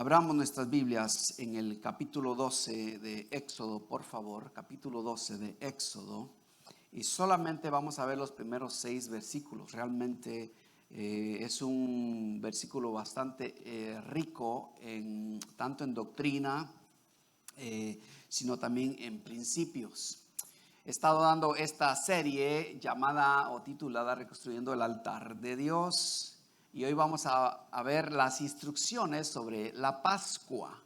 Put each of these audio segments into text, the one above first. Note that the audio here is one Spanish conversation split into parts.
Abramos nuestras Biblias en el capítulo 12 de Éxodo, por favor, capítulo 12 de Éxodo, y solamente vamos a ver los primeros 6 versículos. Realmente es un versículo bastante rico, tanto en doctrina, sino también en principios. He estado dando esta serie llamada o titulada Reconstruyendo el altar de Dios. Y hoy vamos a ver las instrucciones sobre la Pascua.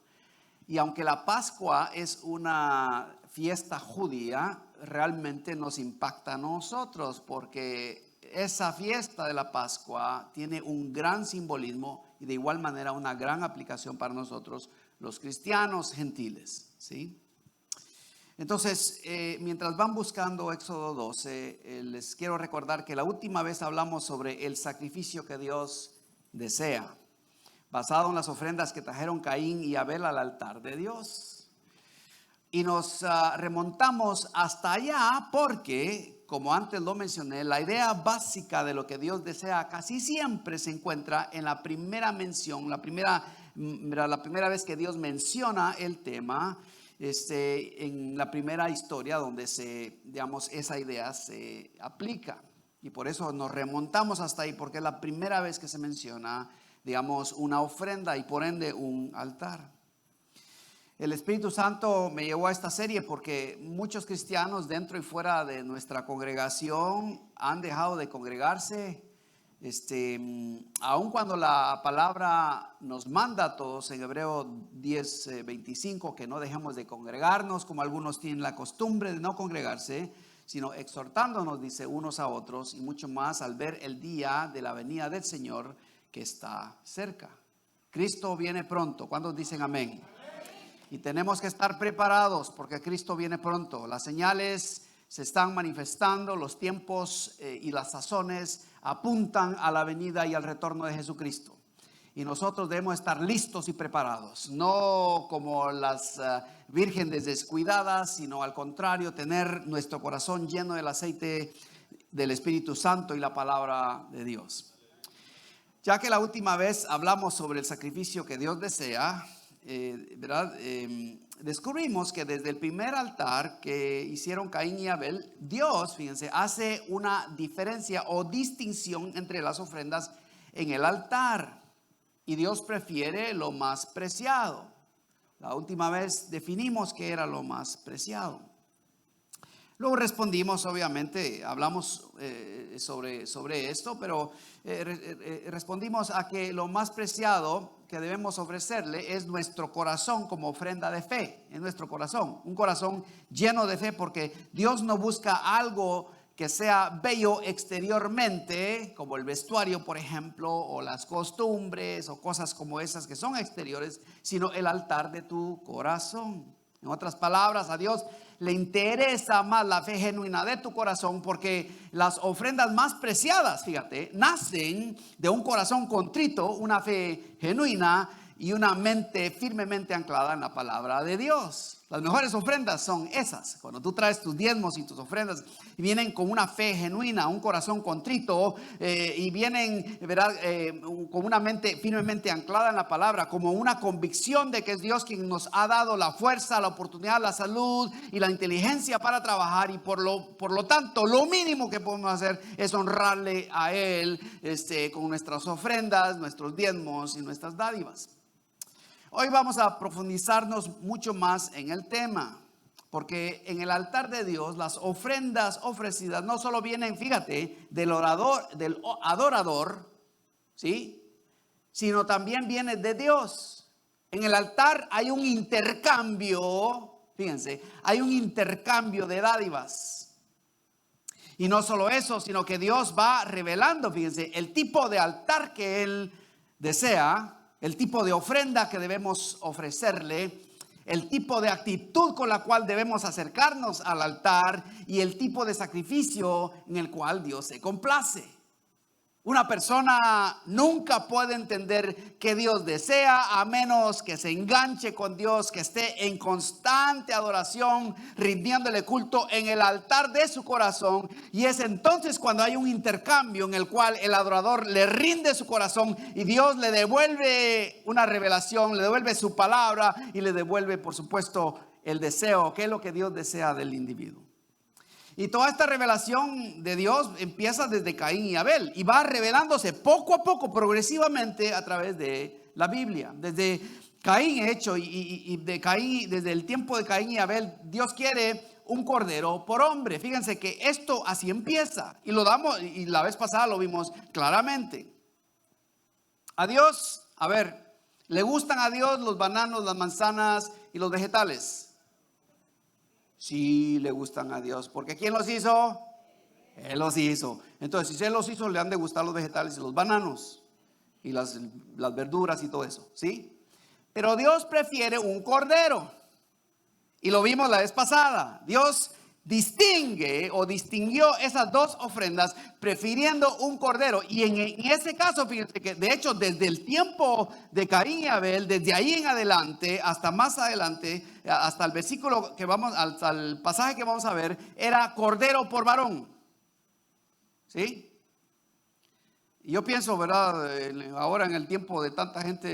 Y aunque la Pascua es una fiesta judía, realmente nos impacta a nosotros porque esa fiesta de la Pascua tiene un gran simbolismo y de igual manera una gran aplicación para nosotros, los cristianos gentiles, ¿sí? Entonces, mientras van buscando Éxodo 12, les quiero recordar que la última vez hablamos sobre el sacrificio que Dios desea, basado en las ofrendas que trajeron Caín y Abel al altar de Dios. Y nos remontamos hasta allá porque, como antes lo mencioné, la idea básica de lo que Dios desea casi siempre se encuentra en la primera mención, la primera vez que Dios menciona el tema. En la primera historia donde esa idea se aplica, y por eso nos remontamos hasta ahí, porque es la primera vez que se menciona, una ofrenda y por ende un altar. El Espíritu Santo me llevó a esta serie porque muchos cristianos dentro y fuera de nuestra congregación han dejado de congregarse. Aun cuando la palabra nos manda a todos en Hebreo 10:25 que no dejemos de congregarnos, como algunos tienen la costumbre de no congregarse, sino exhortándonos, dice, unos a otros, y mucho más al ver el día de la venida del Señor que está cerca. Cristo viene pronto. ¿Cuántos dicen amén? Y tenemos que estar preparados porque Cristo viene pronto. Las señales se están manifestando, los tiempos y las sazones apuntan a la venida y al retorno de Jesucristo. Y nosotros debemos estar listos y preparados, no como las vírgenes descuidadas, sino al contrario, tener nuestro corazón lleno del aceite del Espíritu Santo y la palabra de Dios. Ya que la última vez hablamos sobre el sacrificio que Dios desea, descubrimos que desde el primer altar que hicieron Caín y Abel, Dios, fíjense, hace una diferencia o distinción entre las ofrendas en el altar, y Dios prefiere lo más preciado. La última vez definimos qué era lo más preciado. Luego respondimos, obviamente, hablamos sobre esto, pero respondimos a que lo más preciado que debemos ofrecerle es nuestro corazón como ofrenda de fe, en nuestro corazón, un corazón lleno de fe, porque Dios no busca algo que sea bello exteriormente, como el vestuario, por ejemplo, o las costumbres, o cosas como esas que son exteriores, sino el altar de tu corazón. En otras palabras, a Dios le interesa más la fe genuina de tu corazón, porque las ofrendas más preciadas, fíjate, nacen de un corazón contrito, una fe genuina y una mente firmemente anclada en la palabra de Dios. Las mejores ofrendas son esas, cuando tú traes tus diezmos y tus ofrendas y vienen con una fe genuina, un corazón contrito, y vienen, ¿verdad? Con una mente firmemente anclada en la palabra, como una convicción de que es Dios quien nos ha dado la fuerza, la oportunidad, la salud y la inteligencia para trabajar, y por lo tanto lo mínimo que podemos hacer es honrarle a Él con nuestras ofrendas, nuestros diezmos y nuestras dádivas. Hoy vamos a profundizarnos mucho más en el tema, porque en el altar de Dios las ofrendas ofrecidas no solo vienen, fíjate, del adorador, ¿sí?, sino también viene de Dios. En el altar hay un intercambio, fíjense, hay un intercambio de dádivas. Y no solo eso, sino que Dios va revelando, fíjense, el tipo de altar que Él desea, el tipo de ofrenda que debemos ofrecerle, el tipo de actitud con la cual debemos acercarnos al altar y el tipo de sacrificio en el cual Dios se complace. Una persona nunca puede entender qué Dios desea a menos que se enganche con Dios, que esté en constante adoración, rindiéndole culto en el altar de su corazón. Y es entonces cuando hay un intercambio en el cual el adorador le rinde su corazón y Dios le devuelve una revelación, le devuelve su palabra y le devuelve, por supuesto, el deseo, que es lo que Dios desea del individuo. Y toda esta revelación de Dios empieza desde Caín y Abel y va revelándose poco a poco, progresivamente a través de la Biblia. Desde Caín hecho y de Caín, desde el tiempo de Caín y Abel, Dios quiere un cordero por hombre. Fíjense que esto así empieza y lo damos, y la vez pasada lo vimos claramente. A Dios, a ver, ¿le gustan a Dios los bananos, las manzanas y los vegetales? Sí, le gustan a Dios. ¿Porque quién los hizo? Él los hizo. Entonces, si Él los hizo, le han de gustar los vegetales y los bananos y las verduras y todo eso, ¿sí? Pero Dios prefiere un cordero. Y lo vimos la vez pasada. Dios distingue o distinguió esas dos ofrendas prefiriendo un cordero. Y en ese caso, fíjense que de hecho desde el tiempo de Caín y Abel, desde ahí en adelante hasta más adelante, hasta el versículo que vamos, hasta el pasaje que vamos a ver, era cordero por varón. ¿Sí? Y yo pienso, ¿verdad? Ahora en el tiempo de tanta gente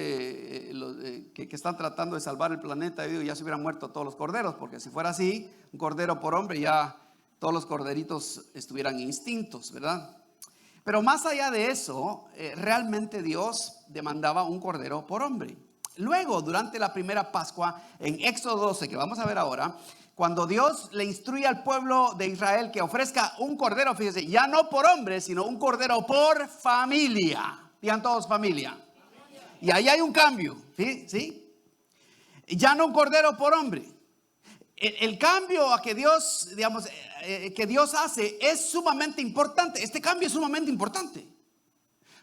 que están tratando de salvar el planeta, yo digo, ya se hubieran muerto todos los corderos, porque si fuera así, un cordero por hombre, ya todos los corderitos estuvieran extintos, ¿verdad? Pero más allá de eso, realmente Dios demandaba un cordero por hombre. Luego, durante la primera Pascua, en Éxodo 12, que vamos a ver ahora, cuando Dios le instruye al pueblo de Israel que ofrezca un cordero, fíjese, ya no por hombre, sino un cordero por familia. Digan todos familia. Y ahí hay un cambio, ¿sí? Ya no un cordero por hombre. El cambio a que Dios, digamos, que Dios hace es sumamente importante. Este cambio es sumamente importante.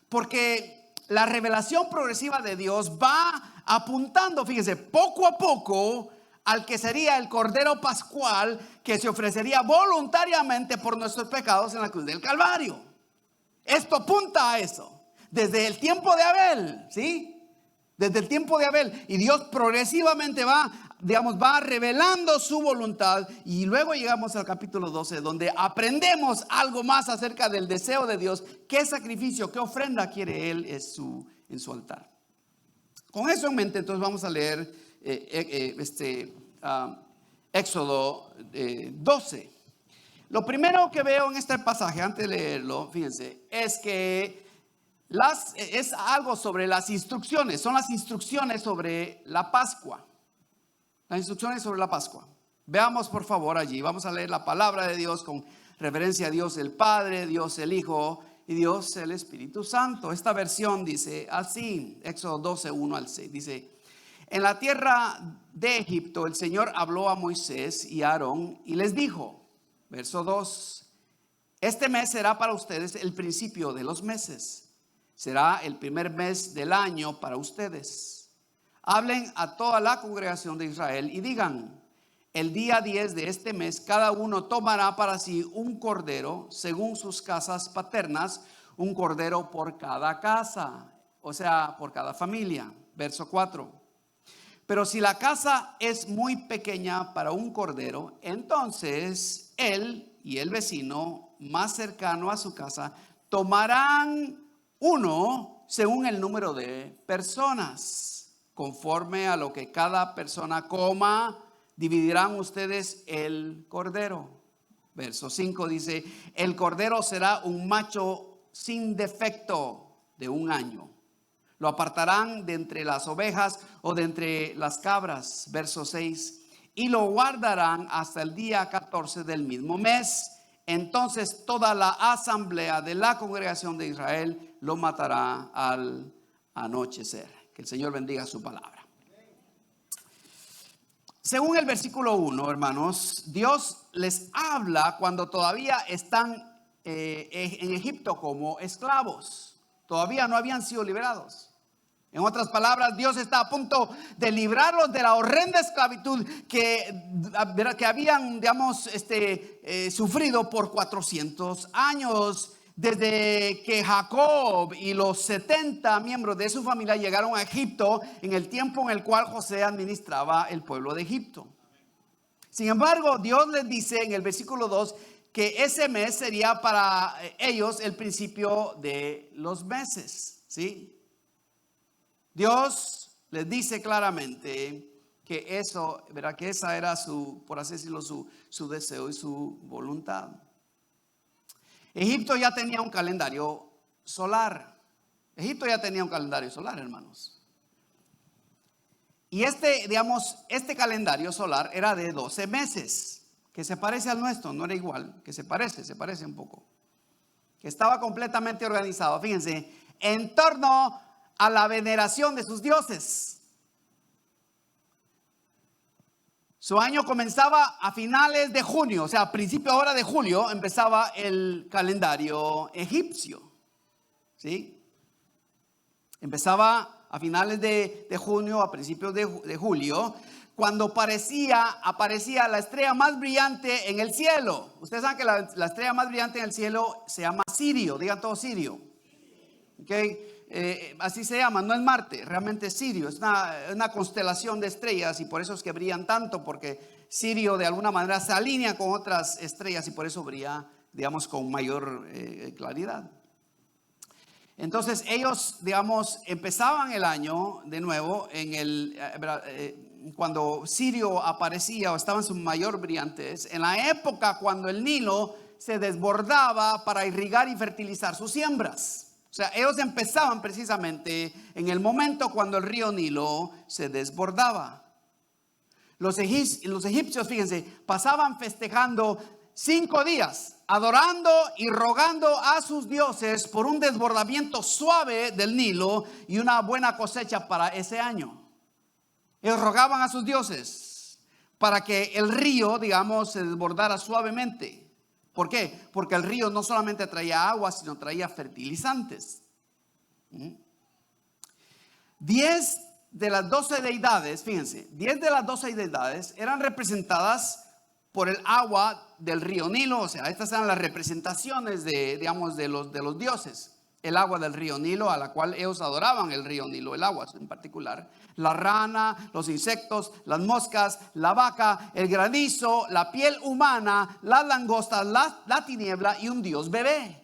Porque la revelación progresiva de Dios va apuntando, fíjese, poco a poco al que sería el cordero pascual que se ofrecería voluntariamente por nuestros pecados en la cruz del Calvario. Esto apunta a eso. Desde el tiempo de Abel, ¿sí? Desde el tiempo de Abel. Y Dios progresivamente va revelando su voluntad. Y luego llegamos al capítulo 12, donde aprendemos algo más acerca del deseo de Dios. ¿Qué sacrificio, qué ofrenda quiere Él en su altar? Con eso en mente, entonces vamos a leer Éxodo 12. Lo primero que veo en este pasaje, antes de leerlo, fíjense, es que es algo sobre las instrucciones. Son las instrucciones sobre la Pascua. Las instrucciones sobre la Pascua. Veamos por favor allí. Vamos a leer la palabra de Dios con reverencia a Dios el Padre, Dios el Hijo y Dios el Espíritu Santo. Esta versión dice así, Éxodo 12, 1 al 6. Dice: en la tierra de Egipto el Señor habló a Moisés y a Aarón y les dijo, verso 2, este mes será para ustedes el principio de los meses. Será el primer mes del año para ustedes. Hablen a toda la congregación de Israel y digan, el día 10 de este mes cada uno tomará para sí un cordero según sus casas paternas, un cordero por cada casa, o sea, por cada familia. Verso 4. Pero si la casa es muy pequeña para un cordero, entonces él y el vecino más cercano a su casa tomarán uno según el número de personas. Conforme a lo que cada persona coma, dividirán ustedes el cordero. Verso 5 dice, el cordero será un macho sin defecto de 1 año. Lo apartarán de entre las ovejas o de entre las cabras. Verso 6. Y lo guardarán hasta el día 14 del mismo mes. Entonces toda la asamblea de la congregación de Israel lo matará al anochecer. Que el Señor bendiga su palabra. Según el versículo 1, hermanos, Dios les habla cuando todavía están en Egipto como esclavos. Todavía no habían sido liberados. En otras palabras, Dios está a punto de librarlos de la horrenda esclavitud que habían, sufrido por 400 años. desde que Jacob y los 70 miembros de su familia llegaron a Egipto en el tiempo en el cual José administraba el pueblo de Egipto. Sin embargo, Dios les dice en el versículo 2 que ese mes sería para ellos el principio de los meses, ¿sí? Dios les dice claramente que eso, ¿verdad? Que esa era su, por así decirlo, su deseo y su voluntad. Egipto ya tenía un calendario solar. Egipto ya tenía un calendario solar, hermanos. Y este calendario solar era de 12 meses, que se parece al nuestro, no era igual, que se parece un poco. Que estaba completamente organizado, fíjense, en torno a la veneración de sus dioses. Su año comenzaba a finales de junio, o sea, a principio ahora de julio empezaba el calendario egipcio, ¿sí? Empezaba a finales de junio, a principios de julio, cuando aparecía la estrella más brillante en el cielo. Ustedes saben que la estrella más brillante en el cielo se llama Sirio, digan todo Sirio. ¿Ok? Así se llama, no es Marte, realmente es Sirio, es una constelación de estrellas y por eso es que brillan tanto, porque Sirio de alguna manera se alinea con otras estrellas y por eso brilla, digamos, con mayor claridad. Entonces ellos, digamos, empezaban el año de nuevo cuando Sirio aparecía o estaba en su mayor brillantez, en la época cuando el Nilo se desbordaba para irrigar y fertilizar sus siembras. O sea, ellos empezaban precisamente en el momento cuando el río Nilo se desbordaba. Los egipcios, fíjense, pasaban festejando 5 días, adorando y rogando a sus dioses por un desbordamiento suave del Nilo y una buena cosecha para ese año. Ellos rogaban a sus dioses para que el río, digamos, se desbordara suavemente. ¿Por qué? Porque el río no solamente traía agua, sino traía fertilizantes. 10 de las 12 deidades, fíjense, 10 de las 12 deidades eran representadas por el agua del río Nilo. O sea, estas eran las representaciones de los dioses. El agua del río Nilo, a la cual ellos adoraban el río Nilo, el agua en particular. La rana, los insectos, las moscas, la vaca, el granizo, la piel humana, las langostas, la tiniebla y un dios bebé.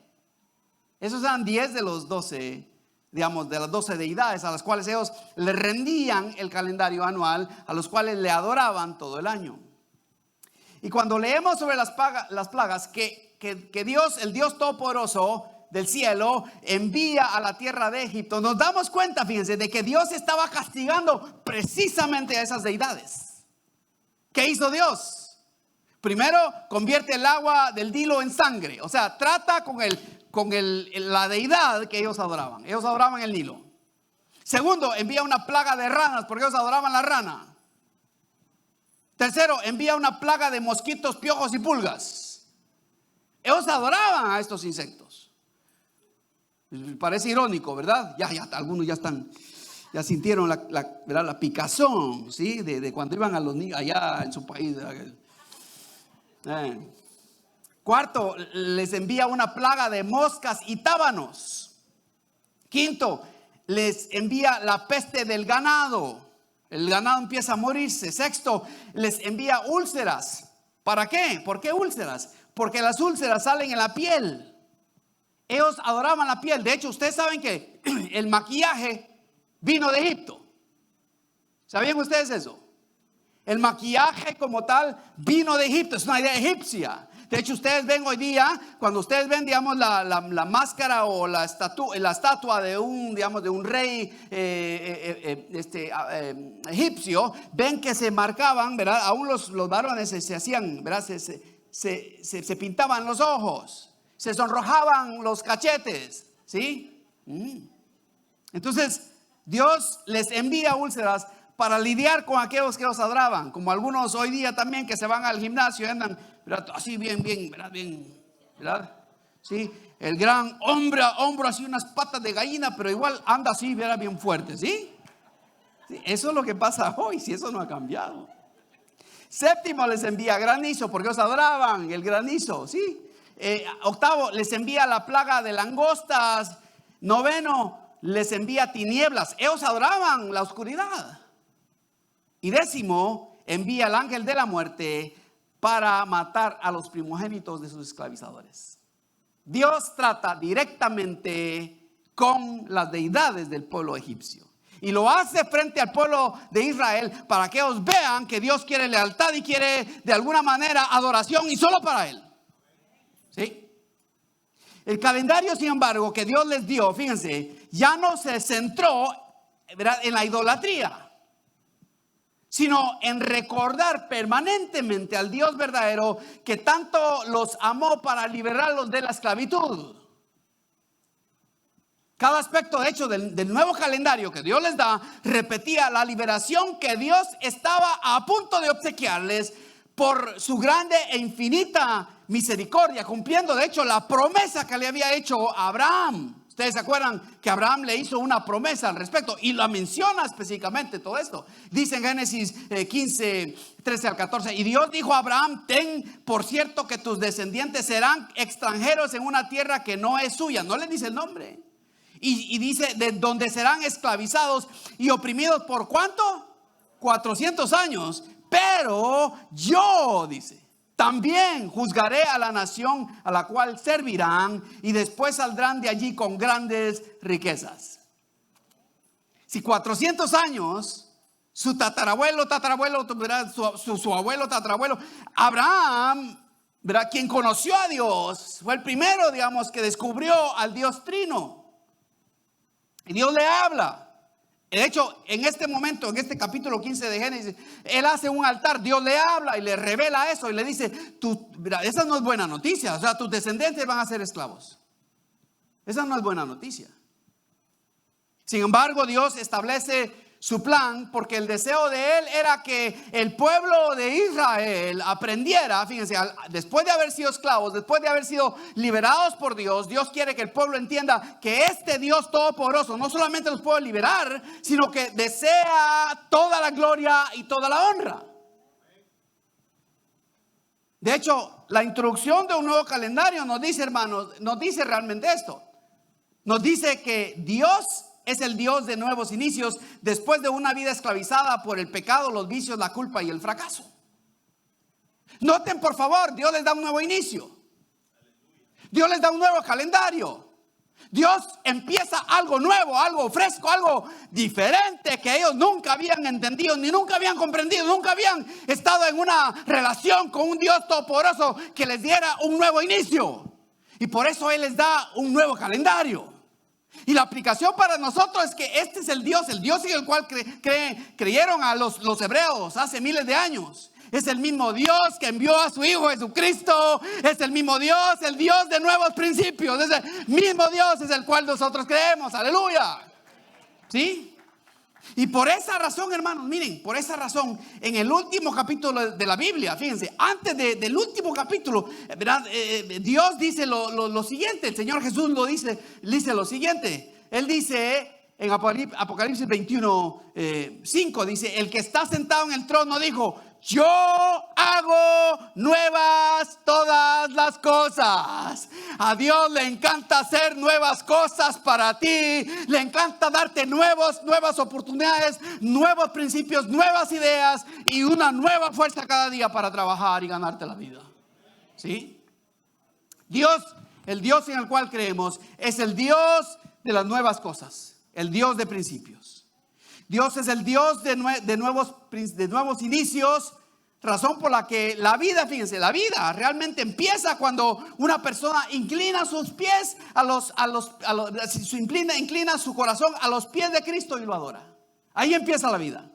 Esos eran 10 de los 12, digamos, de las 12 deidades a las cuales ellos le rendían el calendario anual, a los cuales le adoraban todo el año. Y cuando leemos sobre las plagas que Dios, el Dios Todopoderoso del cielo, envía a la tierra de Egipto, nos damos cuenta, fíjense, de que Dios estaba castigando precisamente a esas deidades. ¿Qué hizo Dios? Primero, convierte el agua del Nilo en sangre. O sea, trata con la deidad que ellos adoraban. Ellos adoraban el Nilo. Segundo, envía una plaga de ranas, porque ellos adoraban la rana. Tercero, envía una plaga de mosquitos, piojos y pulgas. Ellos adoraban a estos insectos. Parece irónico, ¿verdad? Ya algunos ya sintieron la picazón, ¿sí? De cuando iban a los niños allá en su país. Cuarto, les envía una plaga de moscas y tábanos. Quinto, les envía la peste del ganado. El ganado empieza a morirse. Sexto, les envía úlceras. ¿Para qué? ¿Por qué úlceras? Porque las úlceras salen en la piel. Ellos adoraban la piel. De hecho, ustedes saben que el maquillaje vino de Egipto. ¿Sabían ustedes eso? El maquillaje como tal vino de Egipto. Es una idea egipcia. De hecho, ustedes ven hoy día, cuando ustedes ven, digamos, la máscara o la estatua de un rey egipcio, ven que se marcaban, ¿verdad? Aún los varones se hacían, ¿verdad? Se pintaban los ojos. Se sonrojaban los cachetes, ¿sí? Entonces, Dios les envía úlceras para lidiar con aquellos que los adoraban. Como algunos hoy día también que se van al gimnasio y andan, ¿verdad? Así bien, ¿verdad? ¿Sí? El gran hombro así unas patas de gallina, pero igual anda así, ¿verdad? Bien fuerte, ¿sí? ¿Sí? Eso es lo que pasa hoy, si eso no ha cambiado. Séptimo, les envía granizo, porque ellos adoraban el granizo, ¿sí? Octavo, les envía la plaga de langostas. Noveno, les envía tinieblas. Ellos adoraban la oscuridad. Y décimo, envía al ángel de la muerte para matar a los primogénitos de sus esclavizadores. Dios trata directamente con las deidades del pueblo egipcio. Y lo hace frente al pueblo de Israel para que ellos vean que Dios quiere lealtad y quiere de alguna manera adoración y solo para Él. ¿Sí? El calendario, sin embargo, que Dios les dio, fíjense, ya no se centró, ¿verdad?, en la idolatría, sino en recordar permanentemente al Dios verdadero que tanto los amó para liberarlos de la esclavitud. Cada aspecto, de hecho, del nuevo calendario que Dios les da, repetía la liberación que Dios estaba a punto de obsequiarles por su grande e infinita misericordia, cumpliendo de hecho la promesa que le había hecho a Abraham. Ustedes se acuerdan que Abraham le hizo una promesa al respecto y la menciona específicamente todo esto. Dice en Génesis 15, 13 al 14, y Dios dijo a Abraham: ten por cierto que tus descendientes serán extranjeros en una tierra que no es suya. No le dice el nombre. Y dice, de donde serán esclavizados y oprimidos por ¿cuánto? 400 años. Pero yo, dice, también juzgaré a la nación a la cual servirán y después saldrán de allí con grandes riquezas. Si 400 años, su tatarabuelo, su abuelo, tatarabuelo, Abraham, ¿verdad?, quien conoció a Dios, fue el primero, digamos, que descubrió al Dios Trino. Y Dios le habla. De hecho, en este momento, en este capítulo 15 de Génesis, él hace un altar, Dios le habla y le revela eso y le dice: esa no es buena noticia, o sea, tus descendientes van a ser esclavos. Esa no es buena noticia. Sin embargo, Dios establece su plan porque el deseo de Él era que el pueblo de Israel aprendiera, fíjense, después de haber sido esclavos, después de haber sido liberados por Dios, Dios quiere que el pueblo entienda que este Dios todopoderoso no solamente los puede liberar, sino que desea toda la gloria y toda la honra. De hecho, la introducción de un nuevo calendario nos dice, hermanos, nos dice realmente esto. Nos dice que Dios es el Dios de nuevos inicios después de una vida esclavizada por el pecado, los vicios, la culpa y el fracaso. Noten por favor, Dios les da un nuevo inicio. Dios les da un nuevo calendario. Dios empieza algo nuevo, algo fresco, algo diferente que ellos nunca habían entendido, ni nunca habían comprendido, nunca habían estado en una relación con un Dios todopoderoso que les diera un nuevo inicio. Y por eso Él les da un nuevo calendario. Y la aplicación para nosotros es que este es el Dios en el cual creyeron a los hebreos hace miles de años. Es el mismo Dios que envió a su Hijo Jesucristo. Es el mismo Dios, el Dios de nuevos principios. Es el mismo Dios es el cual nosotros creemos. Aleluya. ¿Sí? Y por esa razón, hermanos, miren, por esa razón, en el último capítulo de la Biblia, fíjense, antes del último capítulo, ¿verdad? Dios dice lo siguiente, el Señor Jesús dice lo siguiente. Él dice en Apocalipsis 21:5, dice: el que está sentado en el trono dijo: yo hago nuevas todas las cosas. A Dios le encanta hacer nuevas cosas para ti. Le encanta darte nuevas oportunidades, nuevos principios, nuevas ideas y una nueva fuerza cada día para trabajar y ganarte la vida. ¿Sí? Dios, el Dios en el cual creemos, es el Dios de las nuevas cosas, el Dios de principios. Dios es el Dios de nuevos inicios, razón por la que la vida, fíjense, la vida realmente empieza cuando una persona inclina sus pies inclina su corazón a los pies de Cristo y lo adora. Ahí empieza la vida.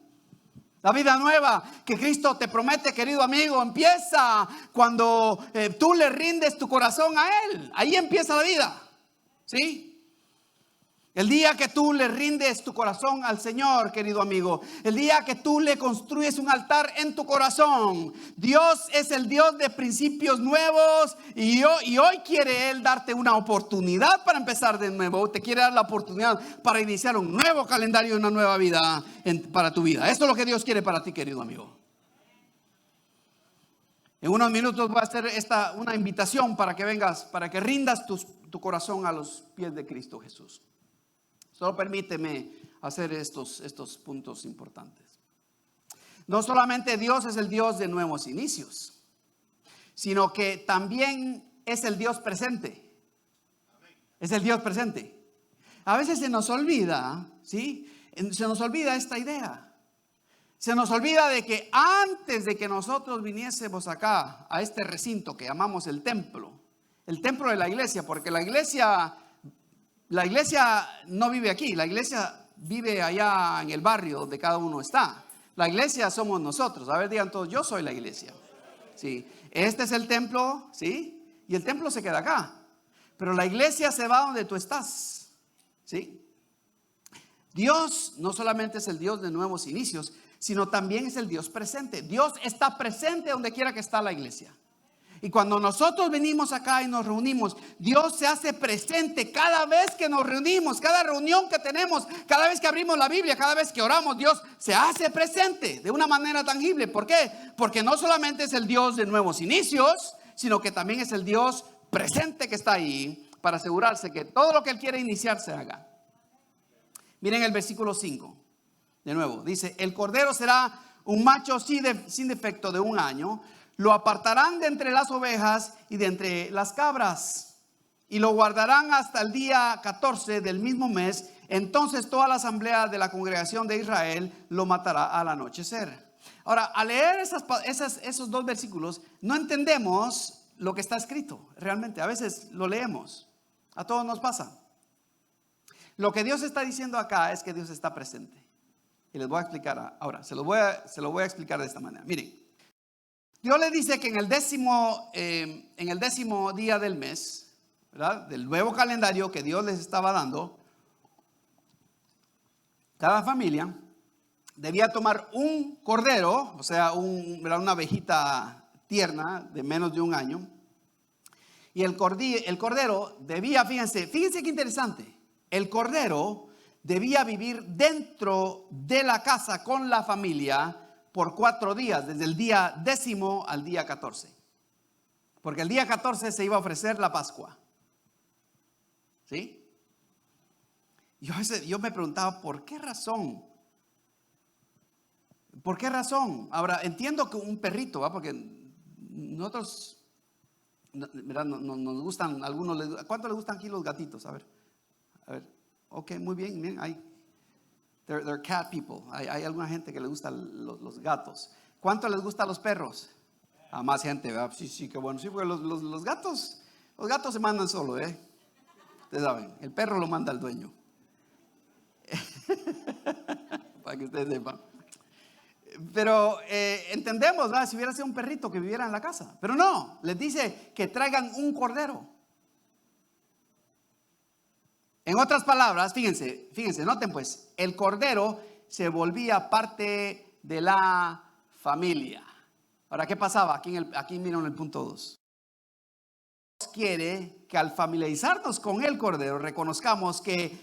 La vida nueva que Cristo te promete, querido amigo, empieza cuando tú le rindes tu corazón a Él. Ahí empieza la vida. ¿Sí? El día que tú le rindes tu corazón al Señor, querido amigo, el día que tú le construyes un altar en tu corazón, Dios es el Dios de principios nuevos y hoy quiere Él darte una oportunidad para empezar de nuevo. Te quiere dar la oportunidad para iniciar un nuevo calendario y una nueva vida para tu vida. Esto es lo que Dios quiere para ti, querido amigo. En unos minutos voy a hacer una invitación para que vengas, para que rindas tu corazón a los pies de Cristo Jesús. Solo permíteme hacer estos puntos importantes. No solamente Dios es el Dios de nuevos inicios, sino que también es el Dios presente. Es el Dios presente. A veces se nos olvida, ¿sí? Se nos olvida esta idea. Se nos olvida de que antes de que nosotros viniésemos acá, a este recinto que llamamos el templo de la iglesia, porque la iglesia no vive aquí, la iglesia vive allá en el barrio donde cada uno está. La iglesia somos nosotros. A ver, digan todos, yo soy la iglesia. Sí. Este es el templo, ¿sí? Y el templo se queda acá. Pero la iglesia se va donde tú estás, ¿sí? Dios no solamente es el Dios de nuevos inicios, sino también es el Dios presente. Dios está presente donde quiera que está la iglesia. Y cuando nosotros venimos acá y nos reunimos, Dios se hace presente cada vez que nos reunimos, cada reunión que tenemos, cada vez que abrimos la Biblia, cada vez que oramos, Dios se hace presente de una manera tangible. ¿Por qué? Porque no solamente es el Dios de nuevos inicios, sino que también es el Dios presente que está ahí para asegurarse que todo lo que Él quiere iniciar se haga. Miren el versículo 5. De nuevo, dice: el cordero será un macho sin defecto de 1 año. Lo apartarán de entre las ovejas y de entre las cabras, y lo guardarán hasta el día 14 del mismo mes. Entonces toda la asamblea de la congregación de Israel lo matará al anochecer. Ahora, al leer esos 2 versículos, no entendemos lo que está escrito. Realmente, a veces lo leemos. A todos nos pasa. Lo que Dios está diciendo acá es que Dios está presente. Y les voy a explicar ahora. Se lo voy a explicar de esta manera. Miren. Dios le dice que en el décimo día del mes, ¿verdad?, del nuevo calendario que Dios les estaba dando, cada familia debía tomar un cordero, o sea, una ovejita tierna de menos de 1 año. Y el cordero debía, fíjense qué interesante, el cordero debía vivir dentro de la casa con la familia por 4 días, desde el día 10 al día 14. Porque el día 14 se iba a ofrecer la Pascua. ¿Sí? Yo me preguntaba, ¿por qué razón? ¿Por qué razón? Ahora, entiendo que un perrito, ¿va? Porque nosotros, ¿verdad?, nos gustan, algunos, ¿cuánto les gustan aquí los gatitos? A ver, ok, muy bien, miren, hay. They're cat people. Hay alguna gente que le gustan los gatos. ¿Cuánto les gustan los perros? A más gente, ¿verdad? Sí, qué bueno. Sí, porque los gatos se mandan solo, Ustedes saben, el perro lo manda al dueño. Para que ustedes sepan. Pero entendemos, ¿verdad?, si hubiera sido un perrito que viviera en la casa. Pero no, les dice que traigan un cordero. En otras palabras, fíjense, noten pues, el cordero se volvía parte de la familia. Ahora, ¿qué pasaba? Aquí miren el punto 2. Dios quiere que al familiarizarnos con el cordero reconozcamos que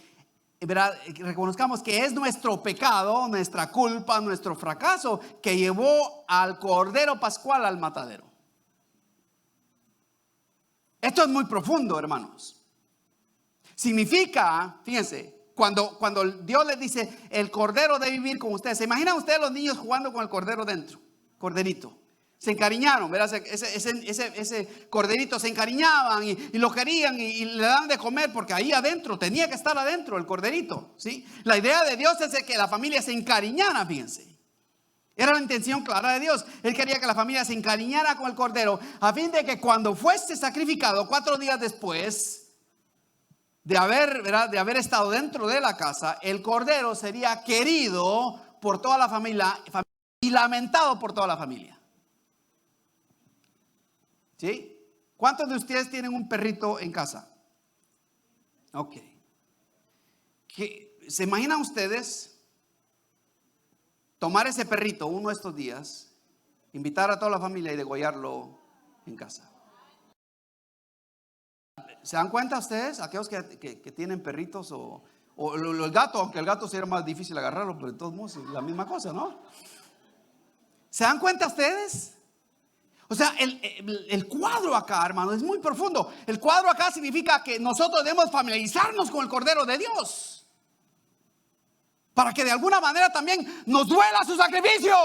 es nuestro pecado, nuestra culpa, nuestro fracaso que llevó al cordero pascual al matadero. Esto es muy profundo, hermanos. Significa, fíjense, cuando Dios les dice el cordero debe vivir con ustedes. ¿Se imaginan ustedes los niños jugando con el cordero dentro? Corderito. Se encariñaron, ¿verdad? Ese corderito se encariñaban y lo querían y le daban de comer porque ahí adentro, tenía que estar adentro el corderito, ¿sí? La idea de Dios es que la familia se encariñara, fíjense. Era la intención clara de Dios. Él quería que la familia se encariñara con el cordero a fin de que cuando fuese sacrificado 4 días después de haber estado dentro de la casa, el cordero sería querido por toda la familia y lamentado por toda la familia. ¿Sí? ¿Cuántos de ustedes tienen un perrito en casa? Ok. ¿Se imaginan ustedes tomar ese perrito uno de estos días, invitar a toda la familia y degollarlo en casa? ¿Se dan cuenta ustedes, aquellos que tienen perritos o el gato, aunque el gato sería más difícil agarrarlo, pero de todos modos es la misma cosa, ¿no? ¿Se dan cuenta ustedes? O sea, el cuadro acá, hermano, es muy profundo. El cuadro acá significa que nosotros debemos familiarizarnos con el Cordero de Dios, para que de alguna manera también nos duela su sacrificio.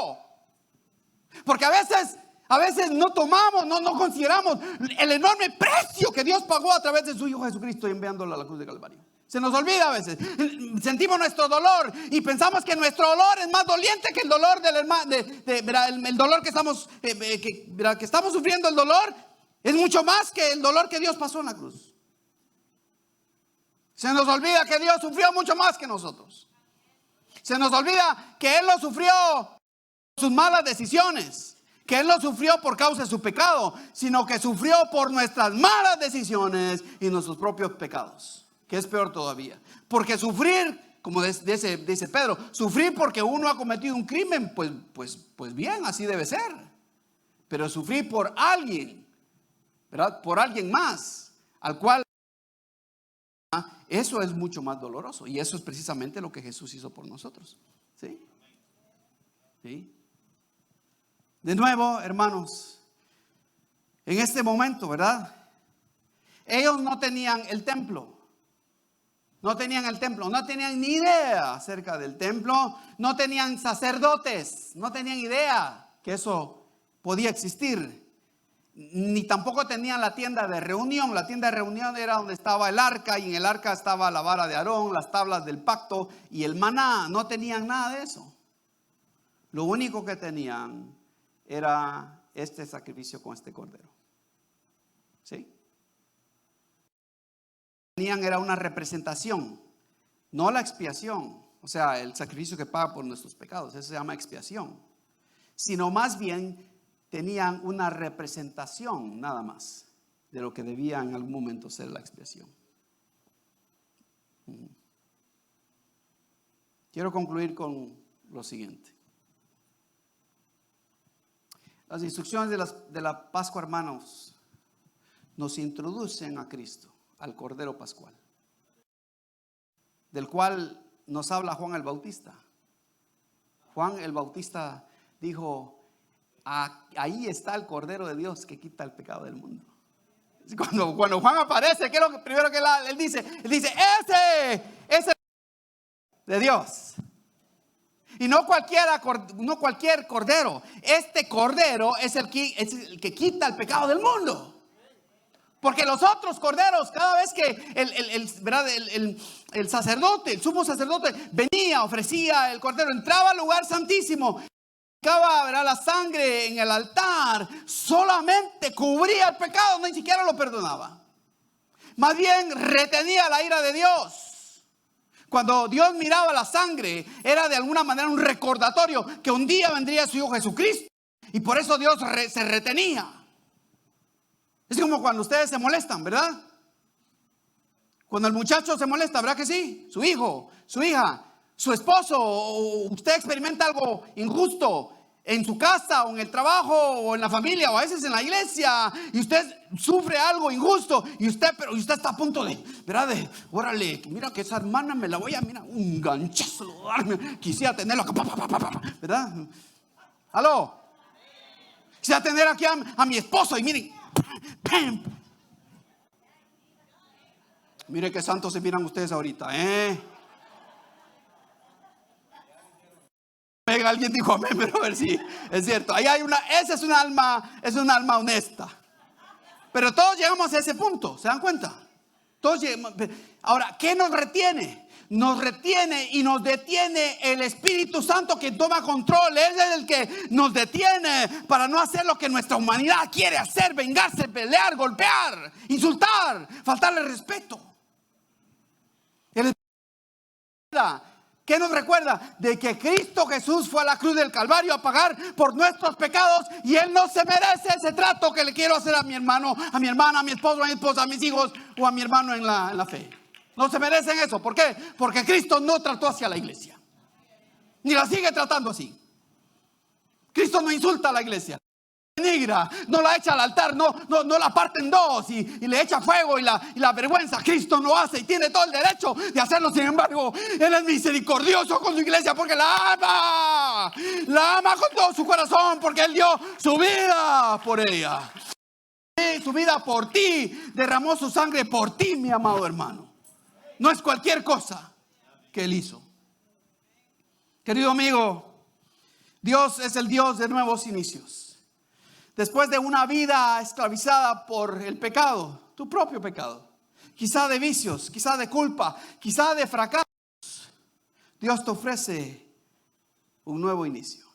Porque a veces no tomamos, no consideramos el enorme precio que Dios pagó a través de su Hijo Jesucristo enviándolo a la cruz de Calvario. Se nos olvida a veces. Sentimos nuestro dolor y pensamos que nuestro dolor es más doliente que el dolor del hermano. El dolor que estamos, que estamos sufriendo, el dolor es mucho más que el dolor que Dios pasó en la cruz. Se nos olvida que Dios sufrió mucho más que nosotros. Se nos olvida que Él lo sufrió por sus malas decisiones, que Él no sufrió por causa de su pecado, sino que sufrió por nuestras malas decisiones y nuestros propios pecados, que es peor todavía. Porque sufrir, como dice Pedro, sufrir porque uno ha cometido un crimen, pues bien, así debe ser. Pero sufrir por alguien, ¿verdad? Por alguien más, al cual eso es mucho más doloroso. Y eso es precisamente lo que Jesús hizo por nosotros. ¿Sí? ¿Sí? De nuevo, hermanos, en este momento, ¿verdad? Ellos no tenían el templo. No tenían el templo, no tenían ni idea acerca del templo, no tenían sacerdotes, no tenían idea que eso podía existir, ni tampoco tenían la tienda de reunión. La tienda de reunión era donde estaba el arca, y en el arca estaba la vara de Aarón, las tablas del pacto y el maná. No tenían nada de eso. Lo único que tenían era este sacrificio con este cordero. ¿Sí? Tenían era una representación, no la expiación, o sea, el sacrificio que paga por nuestros pecados, eso se llama expiación, sino más bien tenían una representación nada más de lo que debía en algún momento ser la expiación. Quiero concluir con lo siguiente. Las instrucciones de la Pascua, hermanos, nos introducen a Cristo, al Cordero Pascual, del cual nos habla Juan el Bautista. Juan el Bautista dijo: ahí está el Cordero de Dios que quita el pecado del mundo. Cuando Juan aparece, ¿qué es lo primero que él dice? Él dice: ese es el de Dios. Y no cualquier cordero. Este cordero es el que quita el pecado del mundo. Porque los otros corderos, cada vez que el sacerdote, el sumo sacerdote venía, ofrecía el cordero, entraba al lugar santísimo, aplicaba la sangre en el altar, solamente cubría el pecado, ni siquiera lo perdonaba. Más bien retenía la ira de Dios. Cuando Dios miraba la sangre, era de alguna manera un recordatorio que un día vendría su Hijo Jesucristo, y por eso Dios se retenía. Es como cuando ustedes se molestan, ¿verdad? Cuando el muchacho se molesta, ¿verdad que sí? Su hijo, su hija, su esposo, o usted experimenta algo injusto en su casa, o en el trabajo, o en la familia, o a veces en la iglesia, y usted sufre algo injusto, y usted está a punto de, ¿verdad? Órale, mira que esa hermana me la voy a, mira, un ganchazo lo voy a darme, quisiera tenerlo acá, ¿verdad? ¿Aló? Quisiera tener aquí a mi esposo, y miren, mire qué santos se miran ustedes ahorita, Alguien dijo amén, pero a ver si es cierto. Ahí hay esa es un alma honesta. Pero todos llegamos a ese punto, ¿se dan cuenta? Todos llegamos. Ahora, ¿qué nos retiene? Nos retiene y nos detiene el Espíritu Santo, que toma control. Él es el que nos detiene para no hacer lo que nuestra humanidad quiere hacer: vengarse, pelear, golpear, insultar, faltarle respeto. ¿Qué nos recuerda? De que Cristo Jesús fue a la cruz del Calvario a pagar por nuestros pecados, y Él no se merece ese trato que le quiero hacer a mi hermano, a mi hermana, a mi esposo, a mi esposa, a mis hijos, o a mi hermano en la fe. No se merecen eso. ¿Por qué? Porque Cristo no trató así a la iglesia, ni la sigue tratando así. Cristo no insulta a la iglesia. denigra, no la echa al altar, no la parte en dos y le echa fuego y la vergüenza. Cristo no hace y tiene todo el derecho de hacerlo. Sin embargo, Él es misericordioso con su iglesia porque la ama con todo su corazón, porque Él dio su vida por ella, su vida por ti, derramó su sangre por ti, mi amado hermano. No es cualquier cosa que Él hizo. Querido amigo, Dios es el Dios de nuevos inicios. Después de una vida esclavizada por el pecado, tu propio pecado, quizá de vicios, quizá de culpa, quizá de fracasos, Dios te ofrece un nuevo inicio.